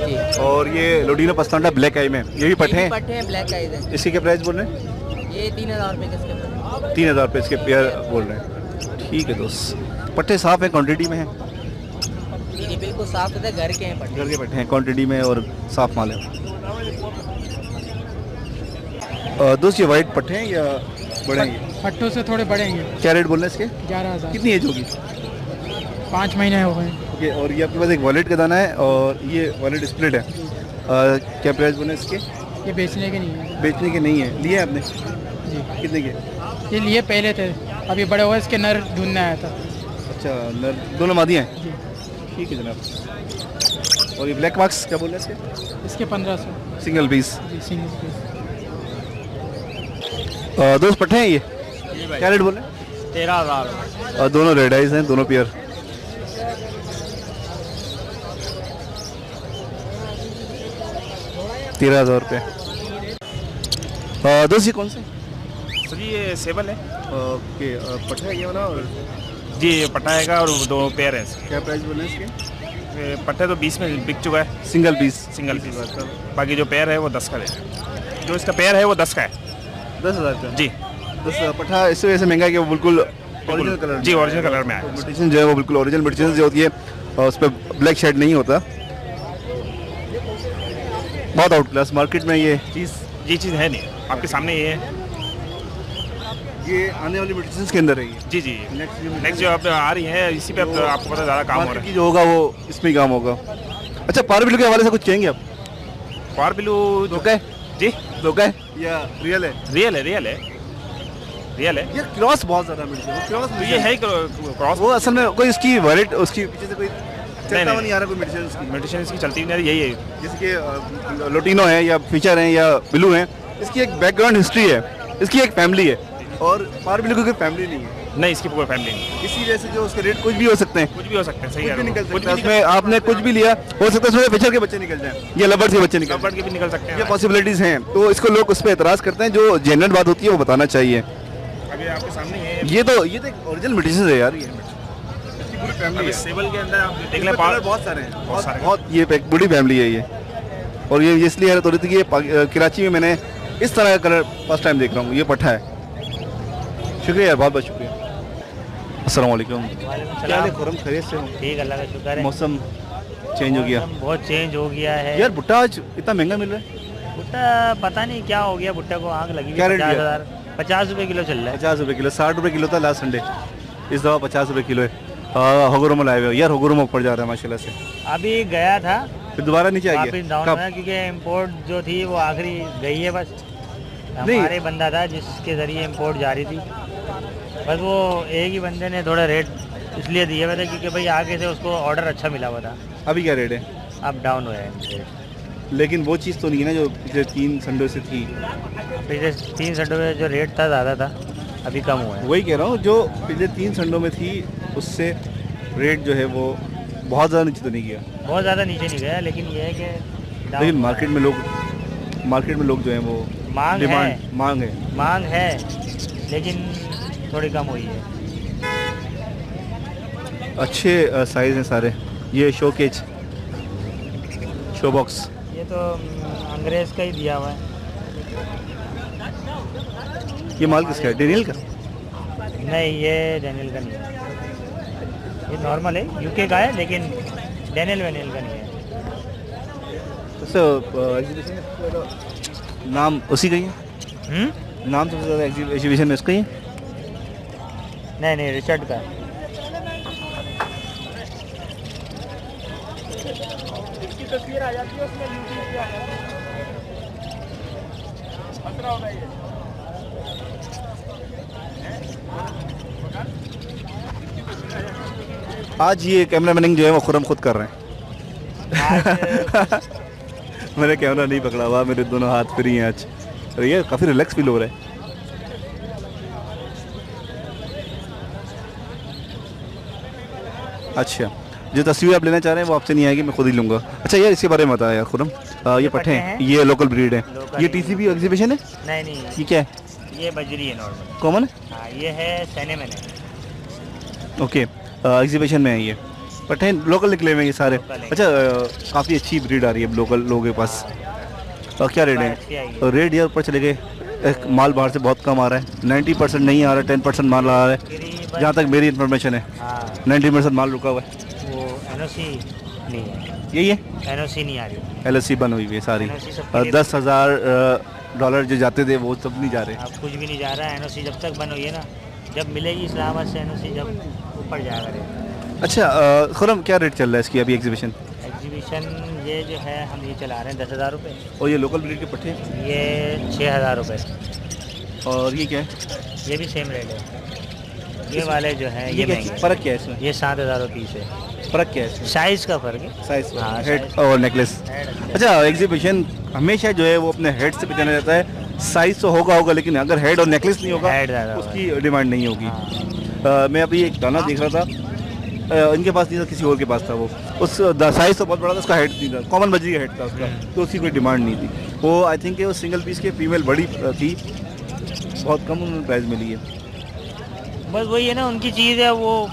जी। और ये लोटिनो पसनाटा ब्लैक आई में ये भी पट्टे हैं? पट्टे हैं, ब्लैक आइज है। इसकी क्या प्राइस बोल रहे हैं? ये 3,000 रुपये का इसका पेयर है। 3,000 रुपये इसके पेयर बोल रहे हैं। ठीक है दोस्त, पट्टे साफ हैं, क्वान्टिटी में हैं? जी बिल्कुल साफ सुथरे घर के हैं पट्टे। घर के पट्टे हैं, क्वान्टिटी में और साफ माल है। दोस्त ये वाइट पट्टे हैं या बड़े हैं? पट्टों से थोड़े बड़े हैं। क्या रेट बोल रहे हैं इसके? 11,000। कितनी एज होगी? 5 महीने हो गए। ओके। और ये आपके पास एक वॉलेट का दाना है और ये वॉलेट स्प्लिट है, क्या प्राइस बोले इसके? ये बेचने के नहीं है। बेचने के नहीं है, लिए आपने? जी। कितने के? ये लिए पहले थे, अभी बड़े हुए इसके नर ढूंढने आया था। अच्छा, नर दोनों मादियाँ हैं? जी। ठीक है जनाब। और ये ब्लैक मार्क्स क्या बोल रहे हैं इसके? इसके 1,500 सिंगल पीस? जी, सिंगल पीस। दोस्त पट्टे हैं ये? क्या रेट बोले? 13,000। दोनों रेड आइज हैं, दोनों पेयर। ₹13,000। दोस्त ये कौन से? सर ये सेबल है। ओके। पट्टा है ये वाला? और जी ये पटाएगा और 2 पेयर है। क्या प्राइस बोले इसके? पट्टे तो 20 में बिक चुका है। Single piece? Single piece. बाकी जो पेयर है वो 10 का है। जो इसका पेयर है वो 10 का है। 10,000 का? जी। 10 पट्टा इस वजह से महंगा है कि वो बिल्कुल ओरिजिनल कलर। जी ओरिजिनल कलर में है। मेडिसिन जो है वो बिल्कुल ओरिजिनल मेडिसिन जो होती है और उस पर ब्लैक शेड नहीं होता। बहुत आउट क्लास मार्केट में ये चीज़ है नहीं, आपके सामने ये है। ये आने वाली मेडिसिन के अंदर है ये? जी जी। नेक्स्ट जो अब आ रही है इसी पे आपको पता ज़्यादा काम हो रहा है। जो होगा वो इसमें काम होगा। अच्छा, पार बिलू के हवाले से कुछ कहेंगे आप? पार बिलू धोखा है? जी धोखा है या रियल है? रियल है, रियल है, रियल है। ये क्रॉस बहुत ज़्यादा मिलती है। क्रॉस तो ये है क्रॉस। वो असल में कोई उसकी वॉलेट उसकी पीछे से कोई चलता हुआ नहीं आ रहा कोई मेडिसिन मेडिसिन इसकी चलती नहीं, यही है जैसे कि लोटिनो है या फीचर है या ब्लू है, इसकी एक बैकग्राउंड हिस्ट्री है, इसकी एक फैमिली है, और पावर ब्लू की कोई फैमिली नहीं है। नहीं, इसकी कोई फैमिली नहीं। इसी वजह से जो उसके रेट कुछ भी हो सकते हैं, कुछ भी हो सकते हैं, सही कुछ भी निकल कुछ सकता है उसमें। आपने कुछ भी लिया, हो सकता है उसमें फीचर के बच्चे निकल जाएं या लवर्स के बच्चे निकल रबड़ के भी निकल सकते हैं। ये पॉसिबिलिटीज हैं, तो इसको लोग उस पर एतराज़ करते हैं। जो जेन्युइन बात होती है वो बताना चाहिए। अभी आपके सामने है ये तो एक ओरिजिनल मेडिसिन है यार, ये अभी सेबल के अंदर आप देख लें, बहुत सारे हैं, बहुत ये एक बड़ी फैमिली है ये। और ये इसलिए हैरत हो रही थी कि ये कराची में मैंने इस तरह का कलर फर्स्ट टाइम देख रहा हूँ। ये पट्ठा है। शुक्रिया यार, बहुत बहुत शुक्रिया। अस्सलाम वालेकुम। क्या है खुरम, खैरियत से हो? ठीक, अल्लाह का शुक्र है। मौसम चेंज हो गया, बहुत चेंज हो गया है यार। भुट्टा आज इतना महंगा मिल रहा है। भुट्टा पता नहीं क्या हो गया, भुट्टा को आग लगी। क्या रेट 50 रुपये किलो चल रहा है। 50 रुपये किलो, 60 रुपये किलो था लास्ट संडे, इस दफ़ा 50 रुपये किलो है। होगुरुम लाए हुए यार, होगुरुम ऊपर जा रहा है माशाल्लाह से। अभी गया था, फिर दोबारा नीचे आ गया, वापस डाउन हुआ, क्योंकि इम्पोर्ट जो थी वो आखिरी गई है। बस हमारे बंदा था जिसके ज़रिए इम्पोर्ट जारी थी, बस वो एक ही बंदे ने थोड़ा रेट इसलिए दिए हुए थे क्योंकि भाई आगे से उसको ऑर्डर अच्छा मिला हुआ था। अभी क्या रेट है? अब डाउन हुआ है। लेकिन वो चीज़ तो नहीं है ना जो पिछले 3 संडे से थी। पिछले 3 संडे में जो रेट था ज़्यादा था, अभी कम हुआ है। वही कह रहा हूँ, जो पिछले 3 संडों में थी उससे रेट जो है वो बहुत ज़्यादा नीचे तो नहीं गया, बहुत ज़्यादा नीचे नहीं गया, लेकिन ये है कि लेकिन मार्केट में लोग जो हैं वो मांग है, लेकिन थोड़ी कम हुई है। अच्छे साइज़ हैं सारे। ये शोकेज, शो बॉक्स, ये तो अंग्रेज़ का ही दिया हुआ है। ये माल किसका है? डेनियल का? नहीं, ये डेनियल का नहीं है, ये नॉर्मल है, यूके का है, लेकिन डेनियल वेनियल का नहीं है। नाम उसी का ही है? नाम सबसे ज़्यादा एग्जीबिशन में उसका ही है? नहीं, रिचर्ड का है। इसकी तस्वीर आ जाती है उसमें, यूट्यूब पे आ जाती है। आज ये कैमरा मैनिंग जो है वो खुरम खुद कर रहे हैं। मैंने कैमरा नहीं पकड़ा हुआ, मेरे दोनों हाथ फ्री हैं आज, और ये काफ़ी रिलैक्स फील हो रहा है। अच्छा, जो तस्वीर आप लेना चाह रहे हैं वो आपसे नहीं आएगी, मैं खुद ही लूँगा। अच्छा यार, इसके बारे में बताया यार खुरम, ये पट्टे हैं, ये लोकल ब्रीड है, ये टीसीबी एग्जीबिशन है? नहीं, ये क्या है? ये बजरी है, नॉर्मल कॉमन है। हाँ, ये है सैनेमन है। ओके, एग्जीबिशन में है ये पट्टे, लोकल निकले हुए ये सारे। अच्छा, काफ़ी अच्छी ब्रीड आ रही है लोकल लोगों के पास। क्या रेट है? रेट यार ऊपर चले गए, माल बाहर से बहुत कम आ रहा है, 90% नहीं आ रहा है, 10% माल आ रहा है, जहाँ तक मेरी इन्फॉर्मेशन है। 90% माल रुका हुआ है। वो एनओसी नहीं है, यही है, एनओसी नहीं आ रही, एलओसी बन हुई है सारी। 10,000 डॉलर जो जाते थे वो सब नहीं जा रहे, अब कुछ भी नहीं जा रहा है। एनओसी जब तक बन हुई है ना, जब मिलेगी इस्लामाबाद से एनओसी, जब ऊपर जाएगा। अच्छा, खुरम क्या रेट चल रहा है इसकी अभी एग्जीबिशन? ये जो है हम ये चला रहे हैं 10,000 रुपये। और ये लोकल ब्रीड के पट्टे? ये 6,000 रुपये। और ये क्या है? ये भी सेम रेट है। ये वाले जो है ये महंगे। फ़र्क क्या है इसमें? ये 7,000 पीस है। फ़र्क क्या है इसमें? साइज़ का फ़र्क है, साइज़, हेड और नेकलेस। अच्छा, एग्जीबिशन हमेशा जो है वो अपने हेड से पहचाना जाता है। साइज़ तो होगा, लेकिन अगर हेड और नेकलेस नहीं होगा उसकी डिमांड नहीं होगी। मैं अभी एक दाना देख रहा था, इनके पास नहीं था, किसी और के पास था, वो उस साइज़ तो बहुत बड़ा था, उसका हेड नहीं था, कॉमन बजरी का हेड था उसका, तो उसकी कोई डिमांड नहीं थी। वो आई थिंक वो सिंगल पीस के फीमेल बड़ी थी, बहुत कम उन्होंने प्राइस मिली है। बस वही है ना, उनकी चीज़ है, वो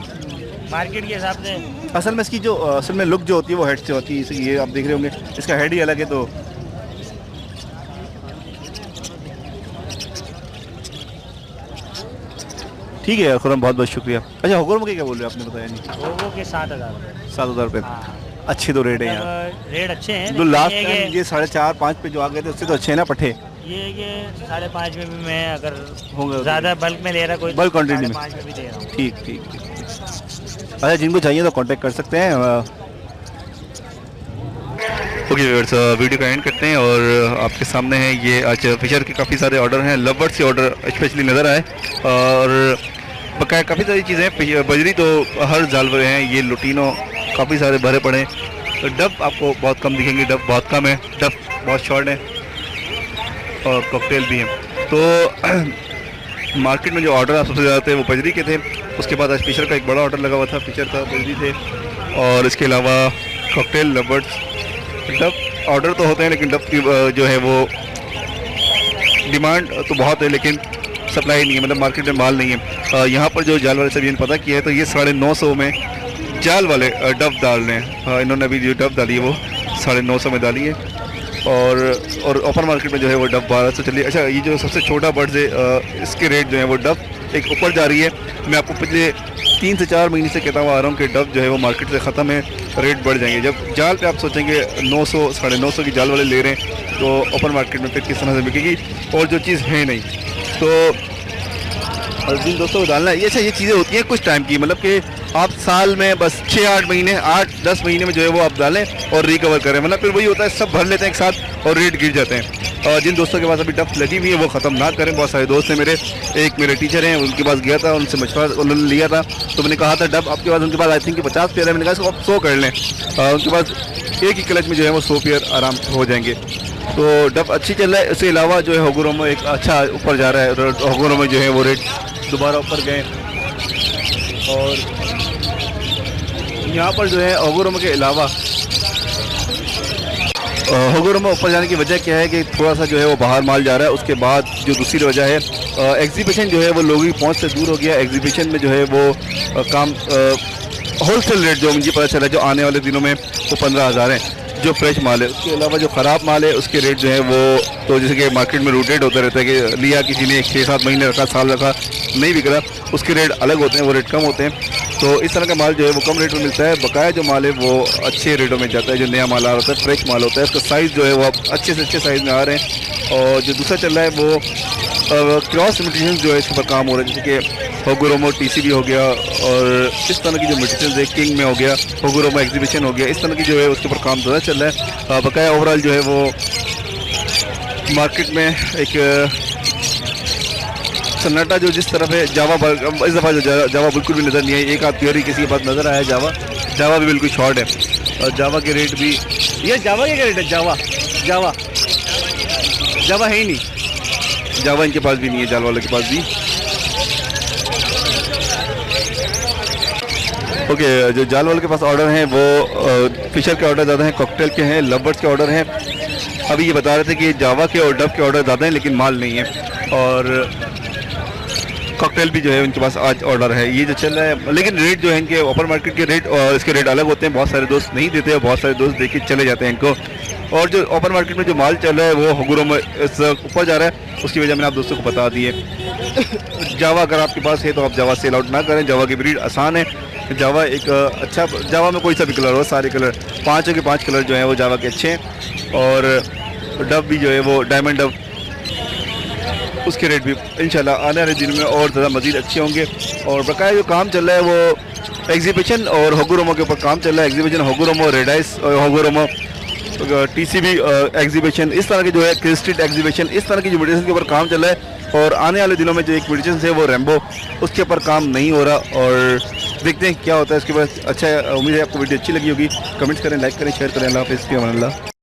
मार्केट के हिसाब से। असल में इसकी जो असल में लुक जो होती है वो हेड से होती है, ये आप देख रहे होंगे, इसका हेड ही अलग है। तो ठीक है खुरम, बहुत बहुत शुक्रिया। अच्छा, होगुरुम के क्या बोल रहे हैं, आपने बताया नहीं? होगो के 7,000 रुपये। 7,000 रुपये, अच्छे तो रेट है यार, रेट अच्छे हैं। जो लास्ट टाइम ये 4.5-5 पे जो आ गए थे उससे तो अच्छे हैं ना पट्टे। ये 5.5 में भी मैं अगर होंगे ज़्यादा बल्क में ले रहा, कोई बल्क क्वान्टिटी में 5.5 में भी दे रहा हूँ। ठीक। अच्छा, जिनको चाहिए तो कांटेक्ट कर सकते हैं। ओके व्यूअर्स, वीडियो का एंड करते हैं और आपके सामने है ये आज फिशर के काफ़ी सारे ऑर्डर हैं, लवर्स से ऑर्डर स्पेशली नज़र आए, और बकाया काफ़ी सारी चीज़ें। बजरी तो हर जानवर हैं, ये लुटीनो काफ़ी सारे भरे पड़े हैं। तो डब आपको बहुत कम दिखेंगे, डब बहुत कम है, डब बहुत शॉर्ट है और कॉकटेल भी हैं। तो मार्केट में जो ऑर्डर आप सबसे ज़्यादा थे वो बजरी के थे, उसके बाद आज फिशर का एक बड़ा ऑर्डर लगा हुआ था, फिशर था, बजरी थे, और इसके अलावा कॉकटेल, लवर्स। डब ऑर्डर तो होते हैं लेकिन डब की जो है वो डिमांड तो बहुत है लेकिन सप्लाई नहीं है, मतलब मार्केट में माल नहीं है। यहाँ पर जो जाल वाले सभी ने पता किया है तो ये 950 में जाल वाले डब डाल रहे हैं। इन्होंने अभी जो डब डाली है वो 950 में डाली है, और ओपन मार्केट में जो है वो डब 1200 चली। अच्छा, ये जो सबसे छोटा बर्ड्स है इसके रेट जो है वो डब एक ऊपर जा रही है। मैं आपको पिछले 3 से 4 महीने से कहता हुआ आ रहा हूँ कि डब जो है वो मार्केट से ख़त्म है, रेट बढ़ जाएंगे। जब जाल पे आप सोचेंगे 900 950 की जाल वाले ले रहे हैं तो ओपन मार्केट में फिर किस तरह से बिकेगी, और जो चीज़ है नहीं। तो जिन दोस्तों को डालना है, ये अच्छा ये चीज़ें होती हैं कुछ टाइम की, मतलब कि आप साल में बस 6-8 महीने 8-10 महीने में जो है वो आप डालें और रिकवर करें, मतलब फिर वही होता है सब भर लेते हैं एक साथ और रेट गिर जाते हैं। और जिन दोस्तों के पास अभी डब लगी हुई है वो ख़त्म ना करें। बहुत सारे दोस्त हैं मेरे, एक मेरे टीचर हैं, उनके पास गया था, उनसे मशवरा उन्होंने लिया था, तो मैंने कहा था डब आपके पास, उनके पास आई थिंक 50 पेयर है, मैंने कहा इसको आप 100 कर लें। उनके पास एक ही क्लच में जो है वो 100 पेयर आराम हो जाएंगे। तो डब अच्छी चल रहा है। इसके अलावा जो है होगुरोमो एक अच्छा ऊपर जा रहा है, होगुरोमो जो है वो रेट दोबारा ऊपर गए, और यहाँ पर जो है होगुरोमो के अलावा होगुरोमो ऊपर जाने की वजह क्या है कि थोड़ा सा जो है वो बाहर माल जा रहा है। उसके बाद जो दूसरी वजह है एग्जीबिशन जो है वो लोगों की पहुँच से दूर हो गया। एग्जीबिशन में जो है वो काम होलसेल रेट जो मुझे पता चला जो आने वाले दिनों में वो 15,000 है जो फ्रेश माल है। उसके अलावा जो ख़राब माल है उसके रेट जो है वो तो जैसे कि मार्केट में रोटेट होता रहता है कि लिया किसी ने 6-7 महीने रखा, साल रखा, नहीं बिक रहा, उसके रेट अलग होते हैं, वो रेट कम होते हैं। तो इस तरह का माल जो है वो कम रेट में मिलता है। बकाया जो माल है वो अच्छे रेटों में जाता है, जो नया माल आ रहा होता है, फ्रेश माल होता है। उसका साइज़ जो है वो अब अच्छे से अच्छे साइज़ में आ रहे हैं। और जो दूसरा चल रहा है वो क्रॉस मटेरियल जो है इसके ऊपर काम हो रहा है, जैसे कि होगुरोमो TCB हो गया, और इस तरह की जो मटेरियल है किंग में हो गया, होगुरोमो एग्जीबिशन हो गया, इस तरह की जो है उसके ऊपर काम ज़्यादा चल रहा है। बकाया ओवरऑल जो है वो मार्केट में एक सन्नाटा जो जिस तरफ है, जावा इस दफ़ा जो जावा बिल्कुल भी नज़र नहीं आई। एक आध प्योरी किसी के पास नज़र आया जावा भी बिल्कुल शॉर्ट है। और जावा के रेट भी, ये जावा के क्या रेट है? जावा है ही नहीं, जावा इनके पास भी नहीं है, जाल वालों के पास भी। ओके, जो जाल वालों के पास ऑर्डर हैं वो फिशर के ऑर्डर ज़्यादा हैं, कॉकटेल के हैं, लवर्स के ऑर्डर हैं। अभी ये बता रहे थे कि जावा के और डब के ऑर्डर ज़्यादा हैं लेकिन माल नहीं है, और कॉकटेल भी जो है उनके पास आज ऑर्डर है। ये जो चल रहा है, लेकिन रेट जो है इनके ओपन मार्केट के रेट और इसके रेट अलग होते हैं। बहुत सारे दोस्त नहीं देते और बहुत सारे दोस्त देख के चले जाते हैं इनको। और जो ओपन मार्केट में जो माल चल रहा है वो होगुरोमो ऊपर जा रहा है, उसकी वजह मैंने आप दोस्तों को बता दी है। जावा अगर आपके पास है तो आप जावा सेल आउट ना करें, जावा की ब्रीड आसान है। जावा एक अच्छा, जावा में कोई सा भी कलर हो, सारे कलर 5 के 5 कलर जो हैं वो जावा के अच्छे हैं। और डब भी जो है वो डायमंड डब, उसके रेट भी इंशाल्लाह आने वाले दिन में और ज़्यादा मज़ीद अच्छे होंगे। और बकाया जो काम चल रहा है वो एग्जीबिशन और होगुरोमो के ऊपर काम चल रहा है। एग्जीबिशन होगुरोमो, रेडाइस, होगुरोमो, TCB एग्जीबिशन, इस तरह के जो है क्रिस्टेड एग्जीबिशन, इस तरह की जो मेडिसिन के ऊपर काम चल रहा है। और आने वाले दिनों में जो एक मेडिसिन है वो रैम्बो, उसके ऊपर काम नहीं हो रहा, और देखते हैं क्या होता है इसके बाद। अच्छा, उम्मीद है आपको वीडियो अच्छी लगी होगी। कमेंट्स करें, लाइक करें, शेयर करें। अल्लाह हाफ़िज़, फ़ी अमान अल्लाह।